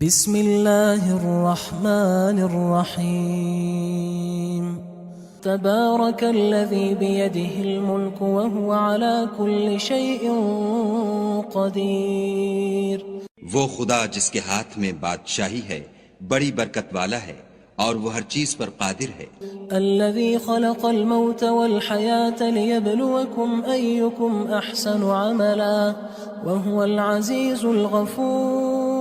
بسم اللہ الرحمن الرحیم تبارک الذی بیدہ الملک وہو علی کل شیء قدیر۔ وہ خدا جس کے ہاتھ میں بادشاہی ہے بڑی برکت والا ہے اور وہ ہر چیز پر قادر ہے۔ الذی خلق الموت والحیاة لیبلوکم ایکم احسن عملا وہو العزیز الغفور۔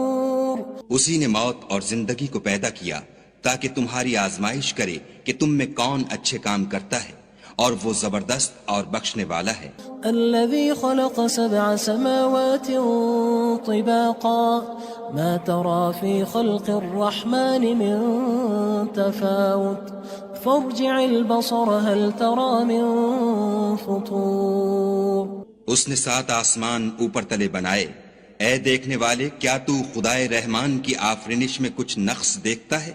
اسی نے موت اور زندگی کو پیدا کیا تاکہ تمہاری آزمائش کرے کہ تم میں کون اچھے کام کرتا ہے، اور وہ زبردست اور بخشنے والا ہے۔ الذي خلق 7 سماوات طباقا ما ترى في خلق الرحمن من تفاوت فارجع البصر هل ترى من فطور۔ اس نے 7 آسمان اوپر تلے بنائے، اے دیکھنے والے کیا تو خدائے رحمان کی آفرینش میں کچھ نقص دیکھتا ہے؟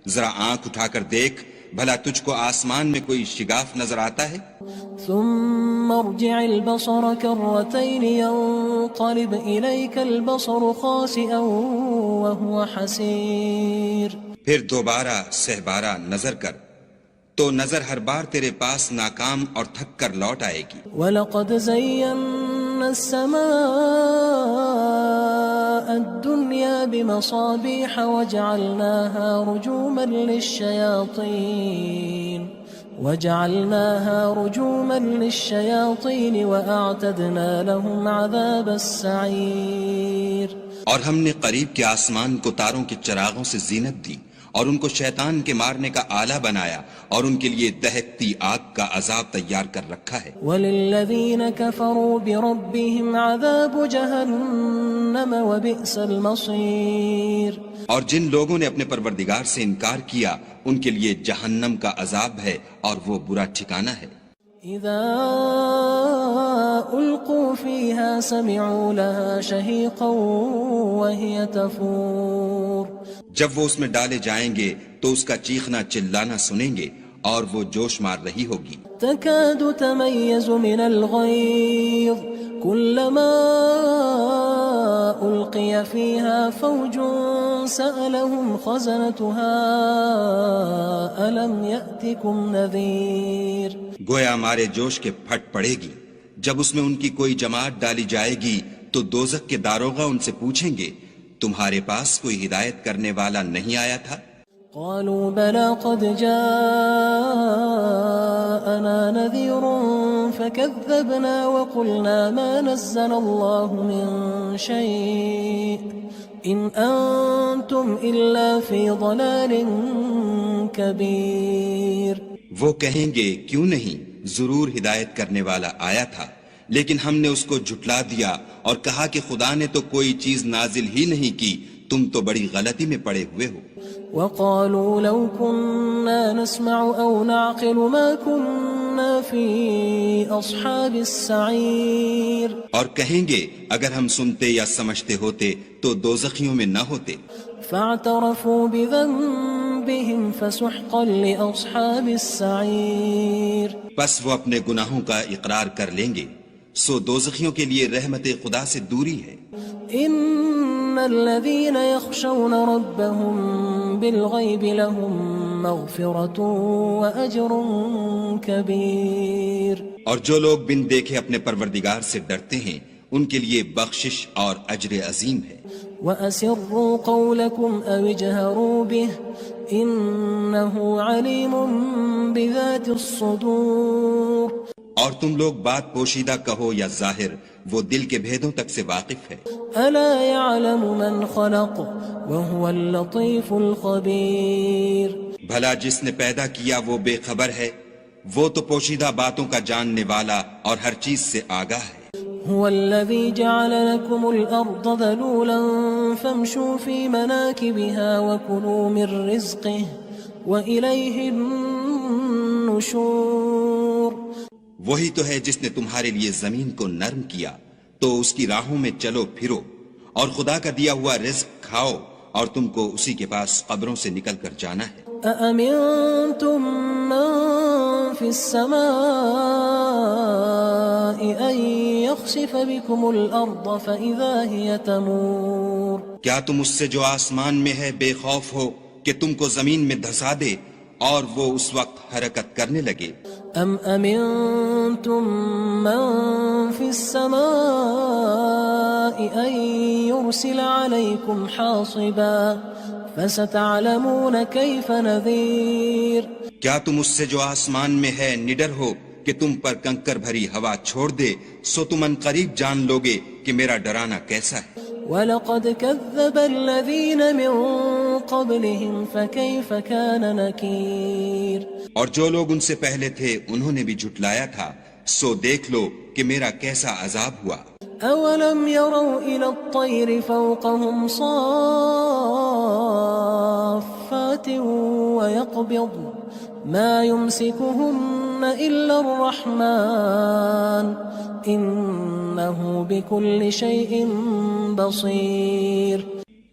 ذرا آنکھ اٹھا کر دیکھ، بھلا تجھ کو آسمان میں کوئی شگاف نظر آتا ہے؟ ثم ارجع البصر كرتين ينقلب إليك البصر خاسئا وهو حسير۔ پھر دوبارہ سہبارہ نظر کر تو نظر ہر بار تیرے پاس ناکام اور تھک کر لوٹ آئے گی۔ وَلَقَدْ زَيَّنَّا السَّمَاءَ الدُّنْيَا بِمَصَابِيحَ وَجَعَلْنَاهَا رُجُومًا لِلشَّيَاطِينِ وَأَعْتَدْنَا لَهُمْ عَذَابَ السَّعِيرِ۔ اور ہم نے قریب کے آسمان کو تاروں کے چراغوں سے زینت دی اور ان کو شیطان کے مارنے کا آلہ بنایا، اور ان کے لیے دہکتی آگ کا عذاب تیار کر رکھا ہے۔ وَلِلَّذِينَ كَفَرُوا بِرَبِّهِمْ عَذَابُ جَهَنَّمَ وَبِئْسَ الْمَصِيرُ۔ اور جن لوگوں نے اپنے پروردگار سے انکار کیا ان کے لیے جہنم کا عذاب ہے اور وہ برا ٹھکانہ ہے۔ اذا القوا فيها سمعوا لها شهيقا وهي تفور۔ جب وہ اس میں ڈالے جائیں گے تو اس کا چیخنا چلانا سنیں گے اور وہ جوش مار رہی ہوگی۔ تكاد تميز من الغيظ كلما ألقي فيها فوج سألهم خزنتها ألم يأتكم نذير۔ گویا ہمارے جوش کے پھٹ پڑے گی جب اس میں ان کی کوئی جماعت ڈالی جائے گی تو دوزخ کے داروغہ ان سے پوچھیں گے تمہارے پاس کوئی ہدایت کرنے والا نہیں آیا تھا؟ قالوا بلى قد جاءنا نذير فكذبنا وقلنا ما نزل الله من شيء إن أنتم إلا في ضلال كبير۔ وہ کہیں گے کیوں نہیں، ضرور ہدایت کرنے والا آیا تھا، لیکن ہم نے اس کو جھٹلا دیا اور کہا کہ خدا نے تو کوئی چیز نازل ہی نہیں کی، تم تو بڑی غلطی میں پڑے ہوئے ہو۔ وقالوا لو كنا نسمع أو نعقل ما كنا في أصحاب السعير۔ اور کہیں گے اگر ہم سنتے یا سمجھتے ہوتے تو دوزخیوں میں نہ ہوتے۔ فاعترفوا بذنبهم فسحقا لأصحاب السعير۔ پس وہ اپنے گناہوں کا اقرار کر لیں گے، سو دوزخیوں کے لیے رحمت خدا سے دوری ہے۔ ان الذين يخشون ربهم بالغيب لهم مغفرة وأجر كبير۔ اور جو لوگ بن دیکھے اپنے پروردگار سے ڈرتے ہیں ان کے لیے بخشش اور اجر عظیم ہے۔ وَأَسِرُّوا قَوْلَكُمْ أَوِ اجْهَرُوا بِهِ إِنَّهُ عَلِيمٌ بِذَاتِ الصُّدُورِ۔ اور تم لوگ بات پوشیدہ کہو یا ظاہر، وہ دل کے بھیدوں تک سے واقف ہے۔ أَلَا يَعْلَمُ مَنْ خَلَقَ وَهُوَ اللَّطِيفُ الْخَبِيرُ۔ بھلا جس نے پیدا کیا وہ بے خبر ہے، وہ تو پوشیدہ باتوں کا جاننے والا اور ہر چیز سے آگاہ ہے۔ هو الذي جعل لكم الأرض ذلولا فامشوا في مناكبها وكلوا من رزقه وإليه النشور۔ وہی تو ہے جس نے تمہارے لیے زمین کو نرم کیا تو اس کی راہوں میں چلو پھرو اور خدا کا دیا ہوا رزق کھاؤ اور تم کو اسی کے پاس قبروں سے نکل کر جانا ہے۔ أأمنتم من في السماء أن يخسف بكم الأرض فإذا هي تمور کیا تم اس سے جو آسمان میں ہے بے خوف ہو کہ تم کو زمین میں دھسا دے اور وہ اس وقت حرکت کرنے لگے؟ أم أمنتم من في السماء أن يرسل عليكم حاصبا فستعلمون كيف نذير کیا تم اس سے جو آسمان میں ہے نڈر ہو کہ تم پر کنکر بھری ہوا چھوڑ دے، سو تم ان قریب جان لوگے کہ میرا ڈرانا کیسا ہے۔ وَلَقَدْ كَذَّبَ الَّذِينَ مِن قَبْلِهِمْ فَكَيْفَ كَانَ نَكِيرٌ اور جو لوگ ان سے پہلے تھے انہوں نے بھی جھٹلایا تھا، سو دیکھ لو کہ میرا کیسا عذاب ہوا۔ أَوَلَمْ يَرَوْا إِلَى الطَّيْرِ فَوْقَهُمْ صَافَّاتٍ وَيَقْبِضْنَ مَا يُمْسِكُهُنَّ إِلَّا الرَّحْمَنُ إِنَّهُ بِكُلِّ شَيْءٍ بَصِيرٌ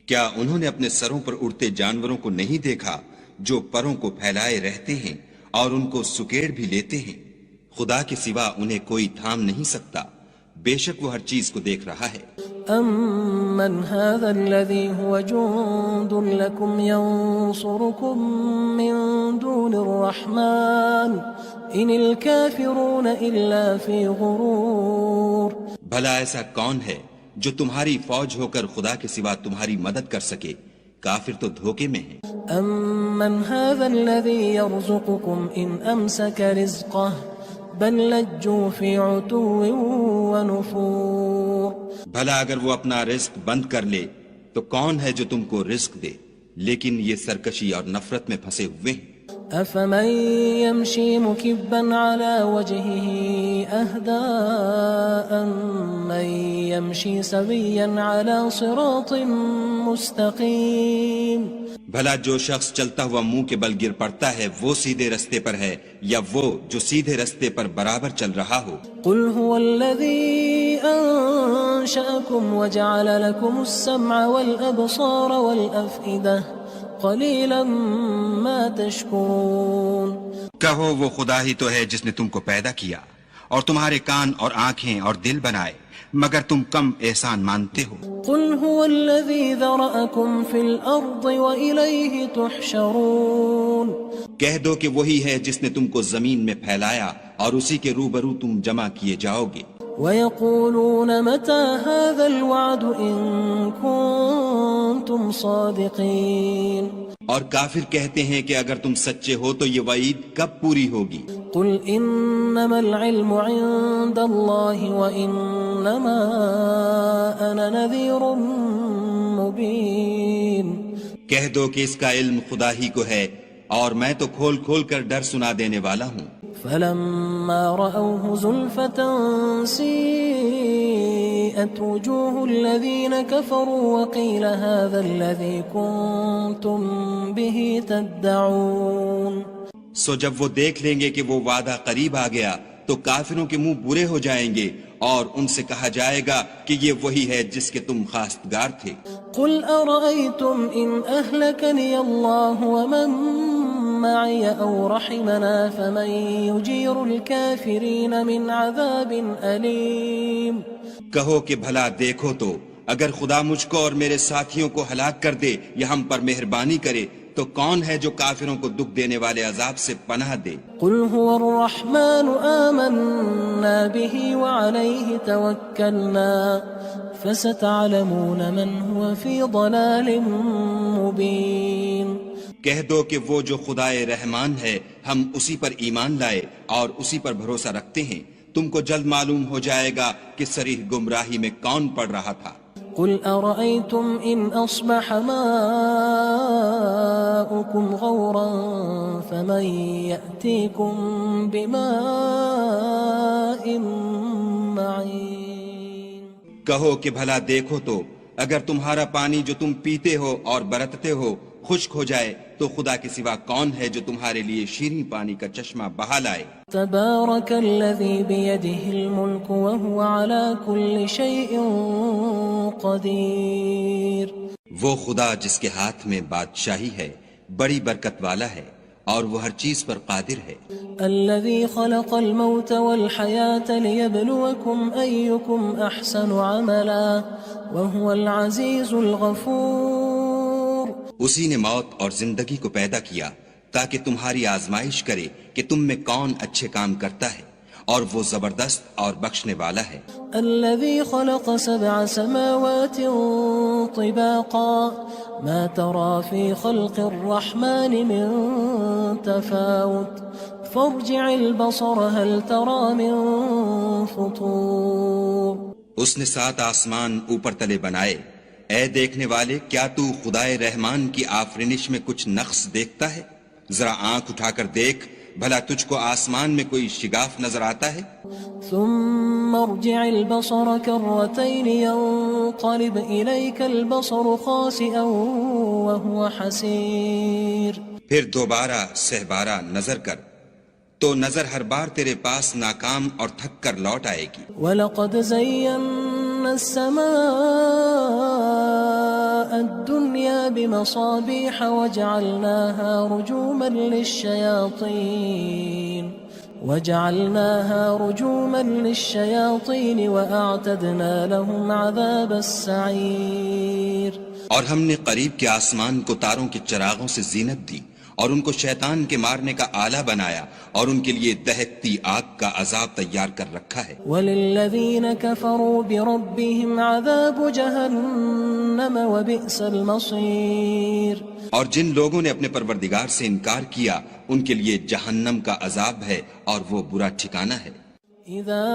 کیا انہوں نے اپنے سروں پر اڑتے جانوروں کو نہیں دیکھا جو پروں کو پھیلائے رہتے ہیں اور ان کو سکیڑ بھی لیتے ہیں؟ خدا کے سوا انہیں کوئی تھام نہیں سکتا، بے شک وہ ہر چیز کو دیکھ رہا ہے۔ أَمَّنْ هَذَا الَّذِي هُوَ جُندٌ لَكُمْ يَنصُرُكُم مِّن دُونِ الرَّحْمَنِ إِنِ الْكَافِرُونَ إِلَّا فِي غُرُورٍ بھلا ایسا کون ہے جو تمہاری فوج ہو کر خدا کے سوا تمہاری مدد کر سکے؟ کافر تو دھوکے میں ہیں۔ أَمَّنْ هَذَا الَّذِي يَرْزُقُكُمْ إِنْ أَمْسَكَ رِزْقَهُ بَلْ لَجُّوا فِي عُتُوٍّ وَنُفُورٍ بھلا اگر وہ اپنا رزق بند کر لے تو کون ہے جو تم کو رزق دے؟ لیکن یہ سرکشی اور نفرت میں پھنسے ہوئے ہیں۔ أَفَمَن يَمْشِي مُكِبًّا عَلَى وَجْهِهِ أَهْدَىٰ أَمَّن يَمْشِي سَوِيًّا عَلَى صِرَاطٍ مُّسْتَقِيمٍ بھلا جو شخص چلتا ہوا منہ کے بل گر پڑتا ہے وہ سیدھے رستے پر ہے یا وہ جو سیدھے رستے پر برابر چل رہا ہو؟ قُلْ هُوَ الَّذِي أَنشَأَكُمْ وَجَعَلَ لَكُمُ السَّمْعَ وَالْأَبْصَارَ وَالْأَفْئِدَةَ قَلِيلًا مَا تَشْكُرُونَ کہو وہ خدا ہی تو ہے جس نے تم کو پیدا کیا اور تمہارے کان اور آنکھیں اور دل بنائے، مگر تم کم احسان مانتے ہو۔ قُلْ هُوَ الَّذِي ذَرَأَكُمْ فِي الْأَرْضِ وَإِلَيْهِ تُحْشَرُونَ کہہ دو کہ وہی ہے جس نے تم کو زمین میں پھیلایا اور اسی کے روبرو تم جمع کیے جاؤ گے۔ وَيَقُولُونَ مَتَى هَذَا الْوَعْدُ إِن كُنتُمْ صَادِقِينَ اور کافر کہتے ہیں کہ اگر تم سچے ہو تو یہ وعید کب پوری ہوگی؟ قُلْ إِنَّمَا الْعِلْمُ عِندَ اللَّهِ وَإِنَّمَا أَنَا نَذِيرٌ مُّبِينٌ کہہ دو کہ اس کا علم خدا ہی کو ہے اور میں تو کھول کھول کر ڈر سنا دینے والا ہوں۔ فَلَمَّا رَأَوْهُ زُلْفَةً سِيئَتْ وُجُوهُ الَّذِينَ كَفَرُوا وَقِيلَ هَذَا الَّذِي كُنتُم بِهِ تَدَّعُونَ سو جب وہ دیکھ لیں گے کہ وہ وعدہ قریب آ گیا تو کافروں کے منہ برے ہو جائیں گے اور ان سے کہا جائے گا کہ یہ وہی ہے جس کے تم خواستگار تھے۔ قُلْ أَرَأَيْتُمْ إِنْ أَهْلَكَنِيَ اللَّهُ وَمَن مَّعِيَ أَوْ رَحِمَنَا فَمَن يُجِيرُ الْكَافِرِينَ مِنْ عَذَابٍ أَلِيمٍ کہو کہ بھلا دیکھو تو اگر خدا مجھ کو اور میرے ساتھیوں کو ہلاک کر دے یا ہم پر مہربانی کرے تو کون ہے جو کافروں کو دکھ دینے والے عذاب سے پناہ دے؟ قُلْ هُوَ الرَّحْمَنُ آمَنَّا بِهِ وَعَلَيْهِ تَوَكَّلْنَا فَسَتَعْلَمُونَ مَنْ هُوَ فِي ضَلَالٍ مُّبِينٍ کہہ دو کہ وہ جو خدائے رحمان ہے ہم اسی پر ایمان لائے اور اسی پر بھروسہ رکھتے ہیں، تم کو جلد معلوم ہو جائے گا کہ صریح گمراہی میں کون پڑ رہا تھا۔ قُلْ أَرَأَيْتُمْ إِنْ أَصْبَحَ مَاؤُكُمْ غَوْرًا فَمَن يَأْتِيكُم بِمَاءٍ مَّعِينٍ کہو کہ بھلا دیکھو تو اگر تمہارا پانی جو تم پیتے ہو اور برتتے ہو خشک ہو جائے تو خدا کے سوا کون ہے جو تمہارے لیے شیریں پانی کا چشمہ بہا لائے؟ تبارك الذي بيده الملك وهو على كل شيء قدير وہ خدا جس کے ہاتھ میں بادشاہی ہے بڑی برکت والا ہے اور وہ ہر چیز پر قادر ہے. الذي خلق الموت والحياة ليبلوكم أيكم أحسن عملا وهو العزيز الغفور. اسی نے موت اور زندگی کو پیدا کیا تاکہ تمہاری آزمائش کرے کہ تم میں کون اچھے کام کرتا ہے اور وہ زبردست اور بخشنے والا ہے. الذي خلق 7 سماوات طباقا ما ترى في خلق الرحمن من تفاوت فارجع البصر هل ترى من فطور. اس نے 7 آسمان اوپر تلے بنائے. اے دیکھنے والے کیا تو خدائے رحمان کی آفرینش میں کچھ نقص دیکھتا ہے؟ ذرا آنکھ اٹھا کر دیکھ بھلا تجھ کو آسمان میں کوئی شگاف نظر آتا ہے؟ ثم ارجع البصر كرتين ينقلب إليك البصر خاسئا وهو حسير. پھر دوبارہ سہبارہ نظر کر تو نظر ہر بار تیرے پاس ناکام اور تھک کر لوٹ آئے گی. وَلَقَدْ زَيَّنَّا السَّمَاءَ الدُّنْيَا بِمَصَابِيحَ وَجَعَلْنَاهَا رُجُومًا لِلشَّيَاطِينِ وَأَعْتَدْنَا لَهُمْ عَذَابَ السَّعِيرِ. اور ہم نے قریب کے آسمان کو تاروں کے چراغوں سے زینت دی اور ان کو شیطان کے مارنے کا آلہ بنایا اور ان کے لیے دہکتی آگ کا عذاب تیار کر رکھا ہے. وَلِلَّذِينَ كَفَرُوا بِرَبِّهِمْ عَذَابُ جَهَنَّمَ وَبِئْسَ الْمَصِيرُ. اور جن لوگوں نے اپنے پروردگار سے انکار کیا ان کے لیے جہنم کا عذاب ہے اور وہ برا ٹھکانہ ہے. اذا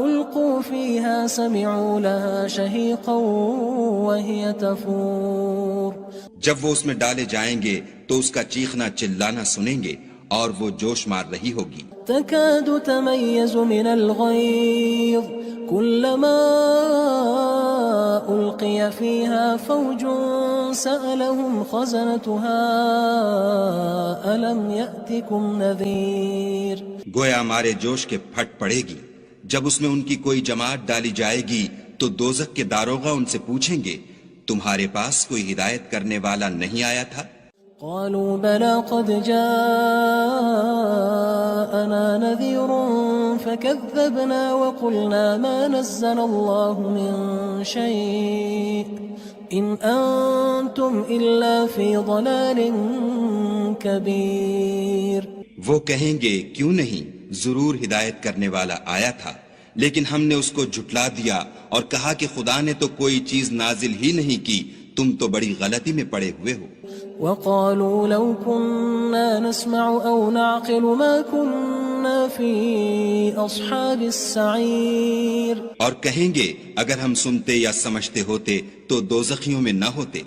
القوا فيها سمعوا لها شهيقا وهي تفور. جب وہ اس میں ڈالے جائیں گے تو اس کا چیخنا چلانا سنیں گے اور وہ جوش مار رہی ہوگی. تكاد تميز من الغيظ كلما ألقي فيها فوج سألهم خزنتها ألم يأتكم نذير. گویا مارے جوش کے پھٹ پڑے گی. جب اس میں ان کی کوئی جماعت ڈالی جائے گی تو دوزخ کے داروغہ ان سے پوچھیں گے تمہارے پاس کوئی ہدایت کرنے والا نہیں آیا تھا؟ قالوا بلى قد جاءنا نذير فكذبنا وقلنا ما نزل الله من شيء إن أنتم إلا في ضلال كبير. وہ کہیں گے کیوں نہیں، ضرور ہدایت کرنے والا آیا تھا، لیکن ہم نے اس کو جھٹلا دیا اور کہا کہ خدا نے تو کوئی چیز نازل ہی نہیں کی، تم تو بڑی غلطی میں پڑے ہوئے ہو. وقالوا لو كنا نسمع أو نعقل ما كنا في أصحاب السعير. اور کہیں گے اگر ہم سنتے یا سمجھتے ہوتے تو دوزخیوں میں نہ ہوتے.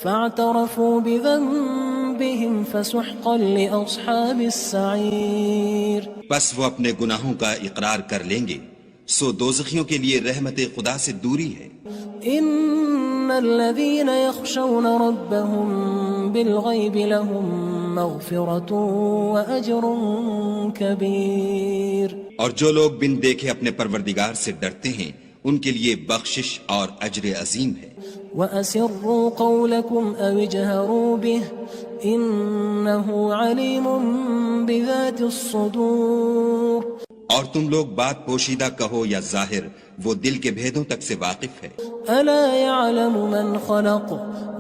فاعترفوا بذنبهم فسحقا لأصحاب السعير. بس وہ اپنے گناہوں کا اقرار کر لیں گے، سو دوزخیوں کے لیے رحمت خدا سے دوری ہے. ان الذين يخشون ربهم بالغيب لهم مغفرة وأجر كبير. اور جو لوگ بن دیکھے اپنے پروردگار سے ڈرتے ہیں ان کے لیے بخشش اور اجر عظیم ہے. وَأَسِرُّوا قَوْلَكُمْ أَوِ اجْهَرُوا بِهِ إِنَّهُ عَلِيمٌ بِذَاتِ الصُّدُورِ. اور تم لوگ بات پوشیدہ کہو یا ظاہر، وہ دل کے بھیدوں تک سے واقف ہے. أَلَا يَعْلَمُ مَنْ خَلَقَ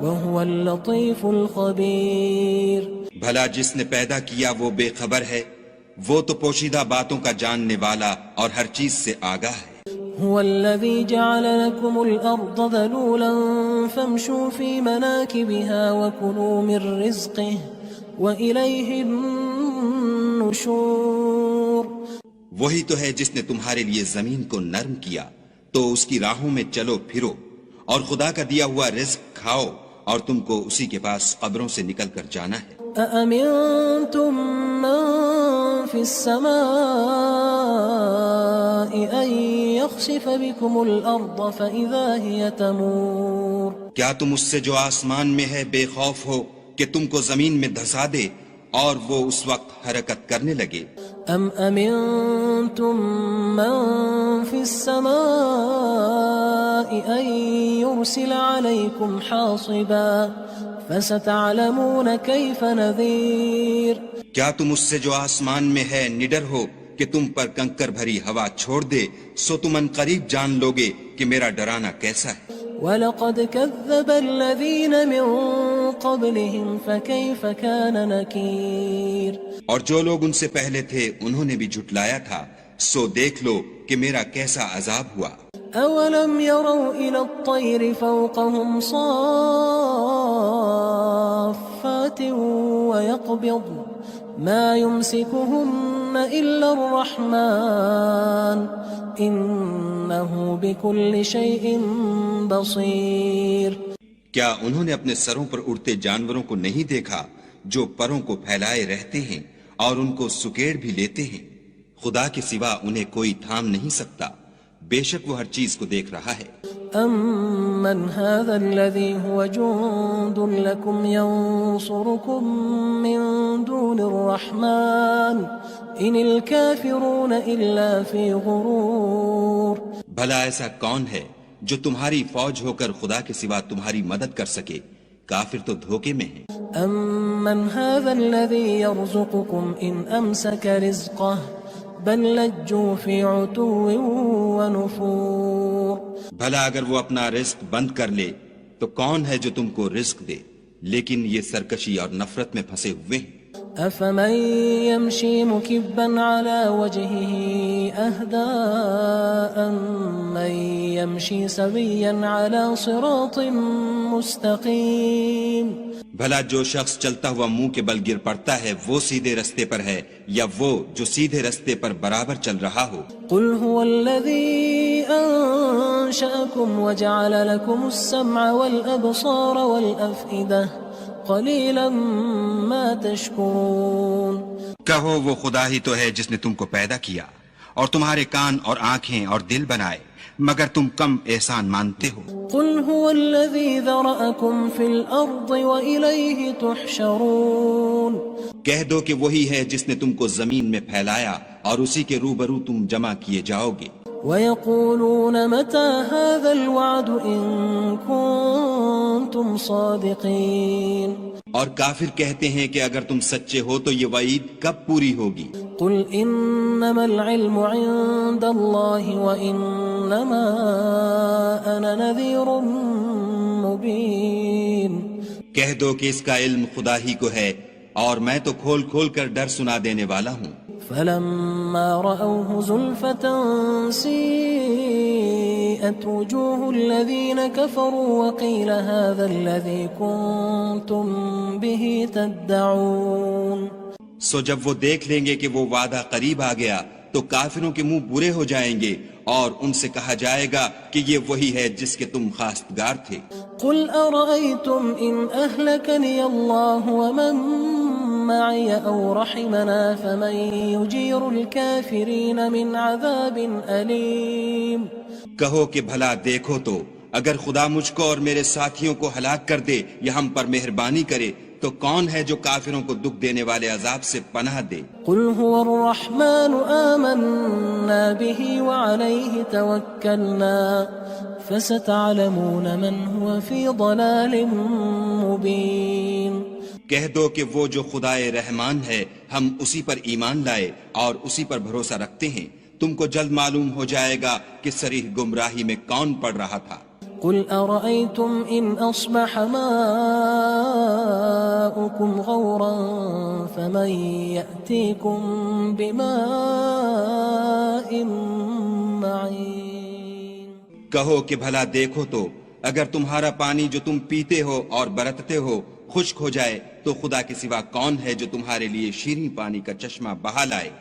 وَهُوَ اللَّطِيفُ الْخَبِيرُ. بھلا جس نے پیدا کیا وہ بے خبر ہے، وہ تو پوشیدہ باتوں کا جاننے والا اور ہر چیز سے آگاہ ہے. هو الذي جعل لكم الأرض ذلولا فامشوا في مناكبها وكلوا من رزقه وإليه النشور. وہی تو ہے جس نے تمہارے لیے زمین کو نرم کیا تو اس کی راہوں میں چلو پھرو اور خدا کا دیا ہوا رزق کھاؤ اور تم کو اسی کے پاس قبروں سے نکل کر جانا ہے. أأمنتم من في السماء أن يخسف بكم الأرض فإذا هي تمور. کیا تم اس سے جو آسمان میں ہے بے خوف ہو کہ تم کو زمین میں دھسا دے اور وہ اس وقت حرکت کرنے لگے. ام امنتم من في السماء ان يرسل عليكم حاصبا فستعلمون كيف نذير. کیا تم اس سے جو آسمان میں ہے نڈر ہو کہ تم پر کنکر بھری ہوا چھوڑ دے، سو تم ان قریب جان لوگے کہ میرا ڈرانا کیسا ہے. وَلَقَدْ كَذَّبَ الَّذِينَ مِن قَبْلِهِمْ فَكَيْفَ كَانَ نَكِيرٌ. اور جو لوگ ان سے پہلے تھے انہوں نے بھی جھٹلایا تھا، سو دیکھ لو کہ میرا کیسا عذاب ہوا. أَوَلَمْ يَرَوْا إِلَى الطَّيْرِ فَوْقَهُمْ صَافَّاتٍ وَيَقْبِضْنَ مَا يُمْسِكُهُنَّ إِلَّا الرَّحْمَنُ إِنَّهُ بِكُلِّ شَيْءٍ بَصِيرٌ. کیا انہوں نے اپنے سروں پر اڑتے جانوروں کو نہیں دیکھا جو پروں کو پھیلائے رہتے ہیں اور ان کو سکیڑ بھی لیتے ہیں؟ خدا کے سوا انہیں کوئی تھام نہیں سکتا، بے شک وہ ہر چیز کو دیکھ رہا ہے. أَمَّنْ هَذَا الَّذِي هُوَ جُندٌ لَكُمْ يَنصُرُكُم مِّن دُونِ الرَّحْمَنِ إِنِ الْكَافِرُونَ إِلَّا فِي غُرُورٍ. بھلا ایسا کون ہے جو تمہاری فوج ہو کر خدا کے سوا تمہاری مدد کر سکے؟ کافر تو دھوکے میں ہیں. أَمَّنْ هَذَا الَّذِي يَرْزُقُكُمْ إِنْ أَمْسَكَ رِزْقَهُ بَل لَجُّوا فِي عُتُوٍّ وَنُفُورٍ. بھلا اگر وہ اپنا رزق بند کر لے تو کون ہے جو تم کو رزق دے؟ لیکن یہ سرکشی اور نفرت میں پھنسے ہوئے ہیں. أَفَمَن يَمْشِي مُكِبًّا عَلَى وَجْهِهِ أَهْدَىٰ أَمَّن يَمْشِي سَوِيًّا عَلَى صِرَاطٍ مُّسْتَقِيمٍ. بھلا جو شخص چلتا ہوا منہ کے بل گر پڑتا ہے وہ سیدھے رستے پر ہے یا وہ جو سیدھے رستے پر برابر چل رہا ہو؟ قُلْ هُوَ الَّذِي أَنشَأَكُمْ وَجَعَلَ لَكُمُ السَّمْعَ وَالْأَبْصَارَ وَالْأَفْئِدَةَ قَلِيلًا مَا تَشْكُرُونَ. کہو وہ خدا ہی تو ہے جس نے تم کو پیدا کیا اور تمہارے کان اور آنکھیں اور دل بنائے، مگر تم کم احسان مانتے ہو. قُلْ هُوَ الَّذِي ذَرَأَكُمْ فِي الْأَرْضِ وَإِلَيْهِ تُحْشَرُونَ. کہہ دو کہ وہی ہے جس نے تم کو زمین میں پھیلایا اور اسی کے روبرو تم جمع کیے جاؤ گے. وَيَقُولُونَ مَتَى هَذَا الْوَعْدُ إِن كُنتُمْ صَادِقِينَ. اور کافر کہتے ہیں کہ اگر تم سچے ہو تو یہ وعید کب پوری ہوگی؟ قُلْ إِنَّمَا الْعِلْمُ عِندَ اللَّهِ وَإِنَّمَا أَنَا نَذِيرٌ مُّبِينٌ. کہہ دو کہ اس کا علم خدا ہی کو ہے اور میں تو کھول کھول کر ڈر سنا دینے والا ہوں. فَلَمَّا رَأَوْهُ زُلْفَةً سِيئَتْ وُجُوهُ الَّذِينَ كَفَرُوا وَقِيلَ هَذَا الَّذِي كُنتُم بِهِ تَدَّعُونَ. سو جب وہ دیکھ لیں گے کہ وہ وعدہ قریب آ گیا تو کافروں کے منہ برے ہو جائیں گے اور ان سے کہا جائے گا کہ یہ وہی ہے جس کے تم خواستگار تھے. قُلْ أَرَأَيْتُمْ إِنْ أَهْلَكَنِيَ اللَّهُ وَمَن مَّعِيَ أَوْ رَحِمَنَا فَمَن يُجِيرُ الْكَافِرِينَ مِنْ عَذَابٍ أَلِيمٍ. کہو کہ بھلا دیکھو تو اگر خدا مجھ کو اور میرے ساتھیوں کو ہلاک کر دے یا ہم پر مہربانی کرے تو کون ہے جو کافروں کو دکھ دینے والے عذاب سے پناہ دے؟ قُلْ هُوَ الرَّحْمَنُ آمَنَّا بِهِ وَعَلَيْهِ تَوَكَّلْنَا فَسَتَعْلَمُونَ مَنْ هُوَ فِي ضَلَالٍ مُّبِينٍ. کہہ دو کہ وہ جو خدائے رحمان ہے ہم اسی پر ایمان لائے اور اسی پر بھروسہ رکھتے ہیں، تم کو جلد معلوم ہو جائے گا کہ صریح گمراہی میں کون پڑ رہا تھا. قُلْ أَرَأَيْتُمْ إِنْ أَصْبَحَ مَاؤُكُمْ غَوْرًا فَمَن يَأْتِيكُم بِمَاءٍ مَّعِينٍ. کہو کہ بھلا دیکھو تو اگر تمہارا پانی جو تم پیتے ہو اور برتتے ہو خشک ہو جائے تو خدا کے سوا کون ہے جو تمہارے لیے شیریں پانی کا چشمہ بہا لائے؟